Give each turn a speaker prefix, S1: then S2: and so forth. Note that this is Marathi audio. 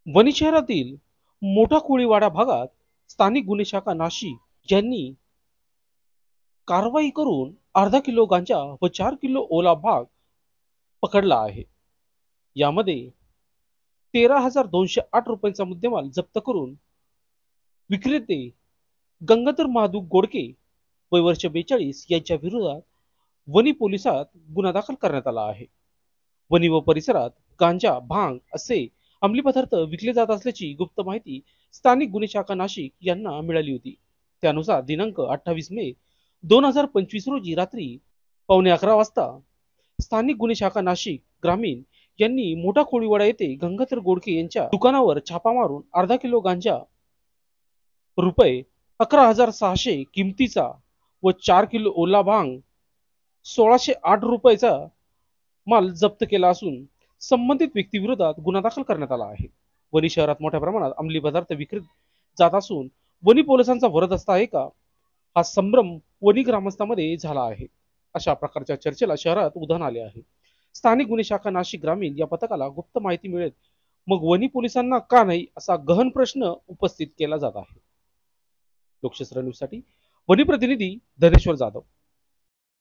S1: वणी शहरातील मोठा कोळीवाडा भागात स्थानिक गुन्हे शाखा नाशिक यांनी कारवाई करून अर्धा किलो गांजा व 4 किलो ओला भाग पकडला आहे. यामध्ये 13,208 रुपयांचा मुद्देमाल जप्त करून विक्रेते गंगाधर महादू गोडके वय वर्ष 42 यांच्या विरोधात वणी पोलिसात गुन्हा दाखल करण्यात आला आहे. वणी व परिसरात गांजा भांग असे अंमली पदार्थ विकले जात असल्याची गुप्त माहिती स्थानिक गुन्हे शाखा नाशिक यांना मिळाली होती. त्यानुसार दिनांक 28 मे 2025 रोजी रात्री 11:15 वाजता स्थानिक गुन्हे शाखा नाशिक ग्रामीण यांनी मोठा कोळीवाडा येथे गंगाधर गोडके यांच्या दुकानावर छापा मारून अर्धा किलो गांजा रुपये 11,600 किमतीचा व 4 किलो ओला भांग 1,608 रुपयाचा माल जप्त केला असून संबंधित व्यक्तीविरोधात गुन्हा दाखल करण्यात आला आहे. वणी शहरात मोठ्या प्रमाणात अंमली पदार्थ विक्रीत जात असून वणी पोलिसांचा वरदस्ता आहे का हा संभ्रम वणी ग्रामस्थांमध्ये झाला आहे. अशा प्रकारच्या चर्चेला शहरात उधाण आले आहे. स्थानिक गुन्हे शाखा नाशिक ग्रामीण या पथकाला गुप्त माहिती मिळेल मग वणी पोलिसांना का नाही असा गहन प्रश्न उपस्थित केला जात आहे. लोकशास्त्र न्यूज साठी वणी प्रतिनिधी धनेश्वर जाधव.